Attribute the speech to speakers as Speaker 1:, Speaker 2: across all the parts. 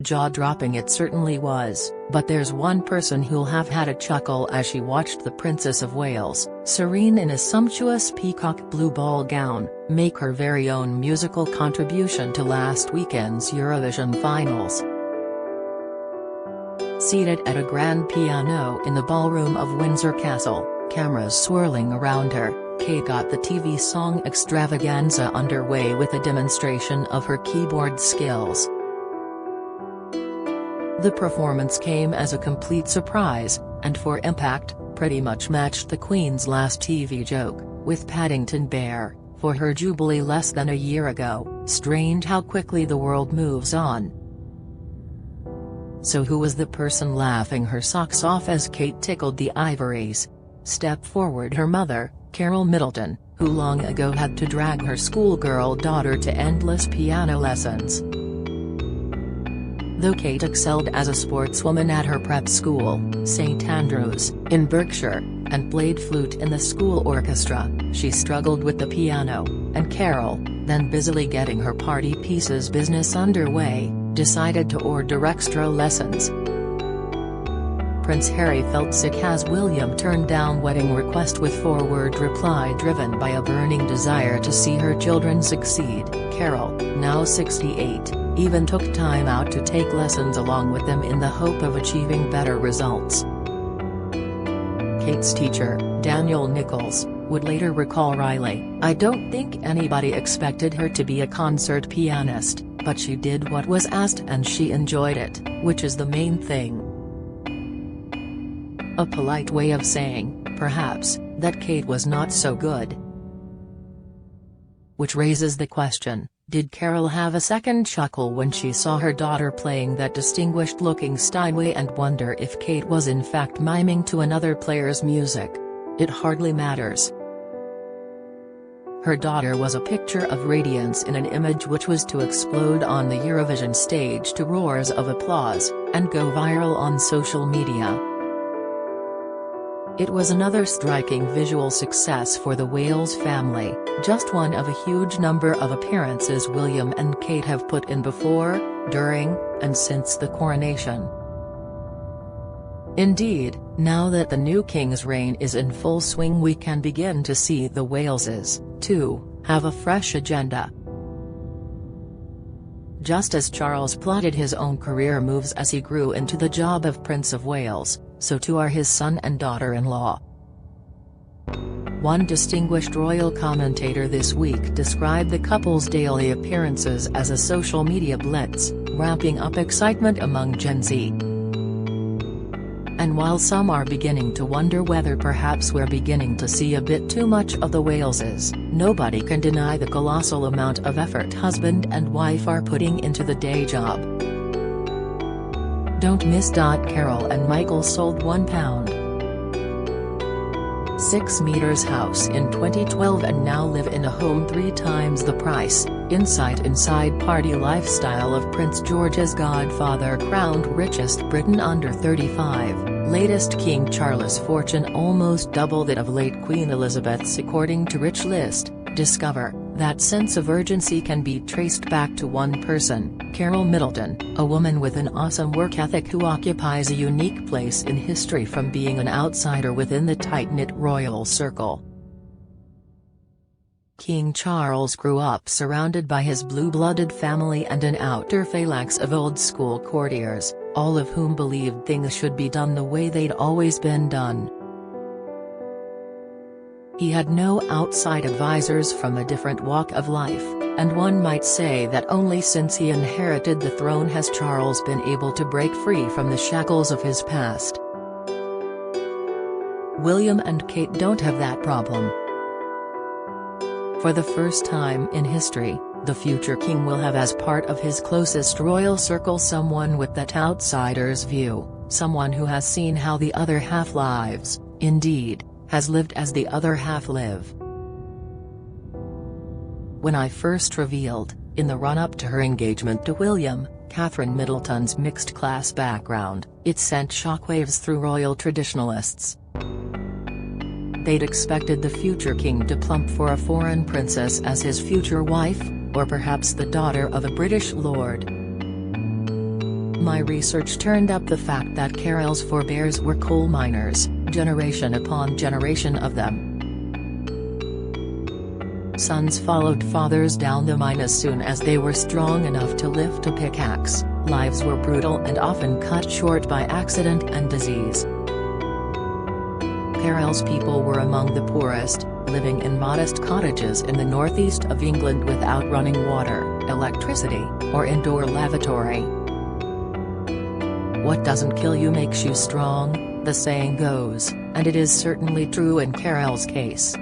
Speaker 1: Jaw-dropping it certainly was, but there's one person who'll have had a chuckle as she watched the Princess of Wales, serene in a sumptuous peacock blue ball gown, make her very own musical contribution to last weekend's Eurovision finals. Seated at a grand piano in the ballroom of Windsor Castle, cameras swirling around her, Kate got the TV song extravaganza underway with a demonstration of her keyboard skills. The performance came as a complete surprise, and for impact, pretty much matched the Queen's last TV joke, with Paddington Bear, for her jubilee less than a year ago. Strange how quickly the world moves on. So who was the person laughing her socks off as Kate tickled the ivories? Step forward her mother, Carole Middleton, who long ago had to drag her schoolgirl daughter to endless piano lessons. Though Kate excelled as a sportswoman at her prep school, St Andrews, in Berkshire, and played flute in the school orchestra, she struggled with the piano, and Carole, then busily getting her party pieces business underway, decided to order extra lessons. Prince Harry felt sick as William turned down wedding request with forward reply driven by a burning desire to see her children succeed. Carole, now 68, even took time out to take lessons along with them in the hope of achieving better results. Kate's teacher, Daniel Nichols, would later recall Riley, "I don't think anybody expected her to be a concert pianist, but she did what was asked and she enjoyed it, which is the main thing." A polite way of saying, perhaps, that Kate was not so good. Which raises the question, did Carole have a second chuckle when she saw her daughter playing that distinguished-looking Steinway and wonder if Kate was in fact miming to another player's music? It hardly matters. Her daughter was a picture of radiance in an image which was to explode on the Eurovision stage to roars of applause, and go viral on social media. It was another striking visual success for the Wales family, just one of a huge number of appearances William and Kate have put in before, during, and since the coronation. Indeed, now that the new king's reign is in full swing, we can begin to see the Waleses, too, have a fresh agenda. Just as Charles plotted his own career moves as he grew into the job of Prince of Wales, so too are his son and daughter-in-law. One distinguished royal commentator this week described the couple's daily appearances as a social media blitz, ramping up excitement among Gen Z. And while some are beginning to wonder whether perhaps we're beginning to see a bit too much of the Waleses, nobody can deny the colossal amount of effort husband and wife are putting into the day job. Don't miss. Carole and Michael sold £1.6 million house in 2012 and now live in a home 3 times the price. Inside party lifestyle of Prince George's godfather crowned richest Briton under 35. Latest King Charles' fortune almost double that of late Queen Elizabeth's according to Rich List. Discover that sense of urgency can be traced back to one person, Carole Middleton, a woman with an awesome work ethic who occupies a unique place in history from being an outsider within the tight-knit royal circle. King Charles grew up surrounded by his blue-blooded family and an outer phalanx of old-school courtiers, all of whom believed things should be done the way they'd always been done. He had no outside advisors from a different walk of life, and one might say that only since he inherited the throne has Charles been able to break free from the shackles of his past. William and Kate don't have that problem. For the first time in history, the future king will have as part of his closest royal circle someone with that outsider's view, someone who has seen how the other half lives, indeed, has lived as the other half live. When I first revealed, in the run-up to her engagement to William, Catherine Middleton's mixed-class background, it sent shockwaves through royal traditionalists. They'd expected the future king to plump for a foreign princess as his future wife, or perhaps the daughter of a British lord. My research turned up the fact that Carole's forebears were coal miners, generation upon generation of them. Sons followed fathers down the mine as soon as they were strong enough to lift a pickaxe. Lives were brutal and often cut short by accident and disease. Carole's people were among the poorest, living in modest cottages in the northeast of England without running water, electricity, or indoor lavatory. "What doesn't kill you makes you strong," the saying goes, and it is certainly true in Carole's case.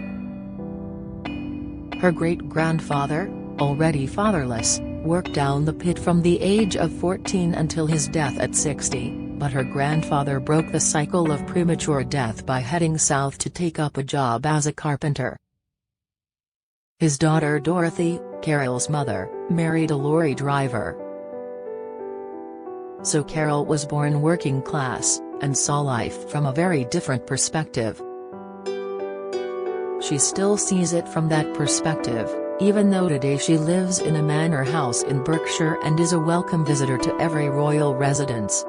Speaker 1: Her great-grandfather, already fatherless, worked down the pit from the age of 14 until his death at 60, but her grandfather broke the cycle of premature death by heading south to take up a job as a carpenter. His daughter Dorothy, Carole's mother, married a lorry driver. So Carole was born working class, and saw life from a very different perspective. She still sees it from that perspective, even though today she lives in a manor house in Berkshire and is a welcome visitor to every royal residence.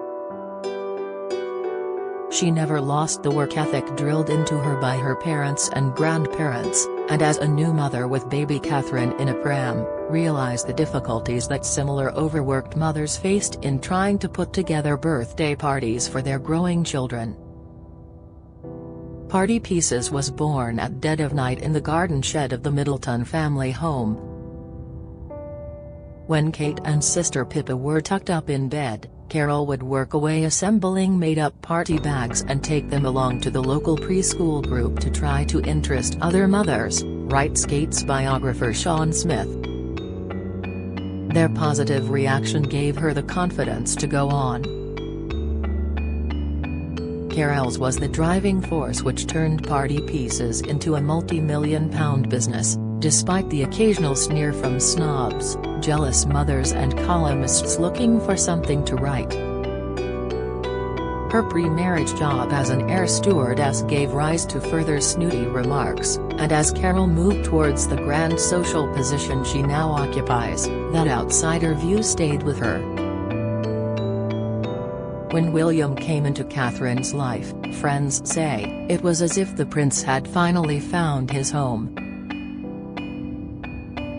Speaker 1: She never lost the work ethic drilled into her by her parents and grandparents, and as a new mother with baby Catherine in a pram, realized the difficulties that similar overworked mothers faced in trying to put together birthday parties for their growing children. Party Pieces was born at dead of night in the garden shed of the Middleton family home. When Kate and sister Pippa were tucked up in bed, Carole would work away assembling made-up party bags and take them along to the local preschool group to try to interest other mothers, writes Kate's biographer Sean Smith. Their positive reaction gave her the confidence to go on. Carole's was the driving force which turned Party Pieces into a multi-million-pound business, despite the occasional sneer from snobs, jealous mothers and columnists looking for something to write. Her pre-marriage job as an air stewardess gave rise to further snooty remarks, and as Carole moved towards the grand social position she now occupies, that outsider view stayed with her. When William came into Catherine's life, friends say, it was as if the prince had finally found his home.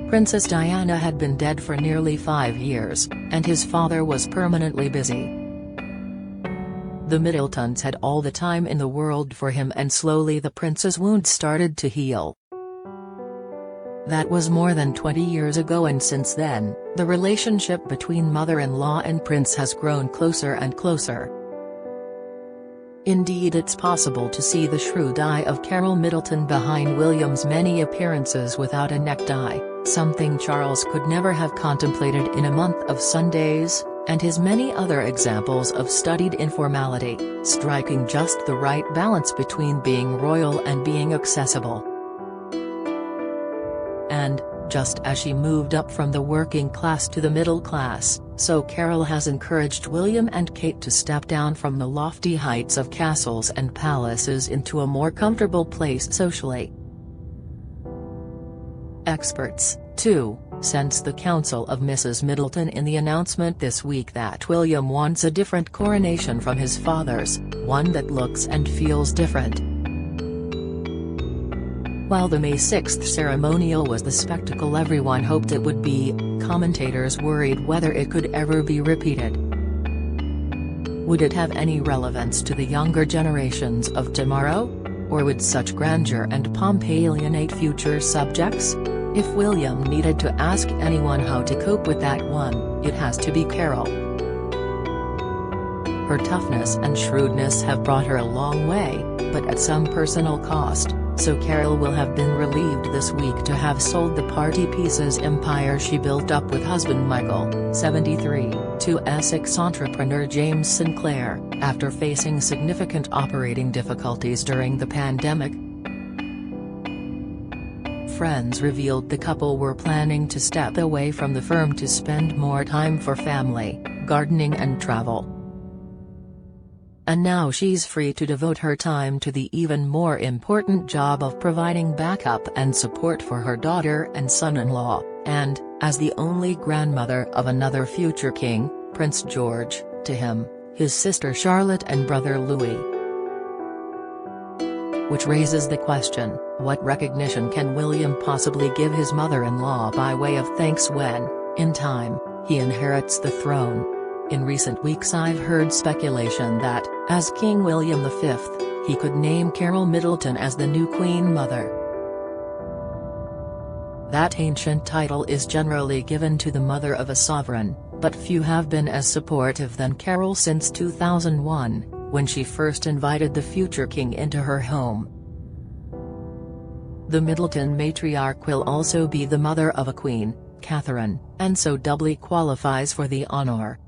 Speaker 1: Princess Diana had been dead for nearly 5 years, and his father was permanently busy. The Middletons had all the time in the world for him, and slowly the prince's wound started to heal. That was more than 20 years ago, and since then, the relationship between mother-in-law and prince has grown closer and closer. Indeed, it's possible to see the shrewd eye of Carole Middleton behind William's many appearances without a necktie, something Charles could never have contemplated in a month of Sundays, and his many other examples of studied informality, striking just the right balance between being royal and being accessible. And, just as she moved up from the working class to the middle class, so Carole has encouraged William and Kate to step down from the lofty heights of castles and palaces into a more comfortable place socially. Experts, too, sense the counsel of Mrs. Middleton in the announcement this week that William wants a different coronation from his father's, one that looks and feels different. While the May 6 ceremonial was the spectacle everyone hoped it would be, commentators worried whether it could ever be repeated. Would it have any relevance to the younger generations of tomorrow? Or would such grandeur and pomp alienate future subjects? If William needed to ask anyone how to cope with that one, it has to be Carole. Her toughness and shrewdness have brought her a long way, but at some personal cost. So Carole will have been relieved this week to have sold the Party Pieces empire she built up with husband Michael, 73, to Essex entrepreneur James Sinclair, after facing significant operating difficulties during the pandemic. Friends revealed the couple were planning to step away from the firm to spend more time for family, gardening and travel. And now she's free to devote her time to the even more important job of providing backup and support for her daughter and son-in-law, and, as the only grandmother of another future king, Prince George, to him, his sister Charlotte and brother Louis. Which raises the question, what recognition can William possibly give his mother-in-law by way of thanks when, in time, he inherits the throne? In recent weeks I've heard speculation that, as King William V, he could name Carole Middleton as the new Queen Mother. That ancient title is generally given to the mother of a sovereign, but few have been as supportive than Carole since 2001, when she first invited the future king into her home. The Middleton matriarch will also be the mother of a queen, Catherine, and so doubly qualifies for the honor.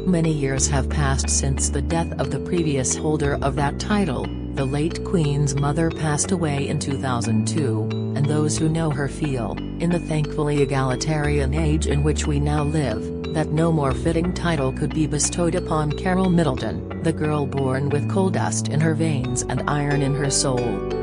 Speaker 1: Many years have passed since the death of the previous holder of that title. The late Queen's mother passed away in 2002, and those who know her feel, in the thankfully egalitarian age in which we now live, that no more fitting title could be bestowed upon Carole Middleton, the girl born with coal dust in her veins and iron in her soul.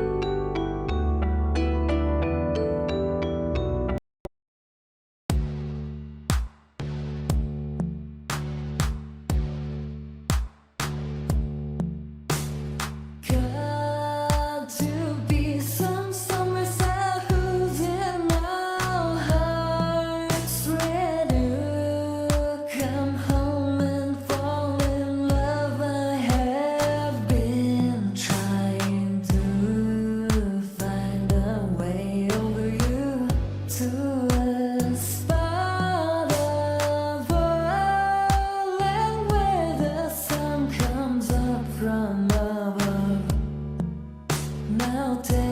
Speaker 2: From above, now take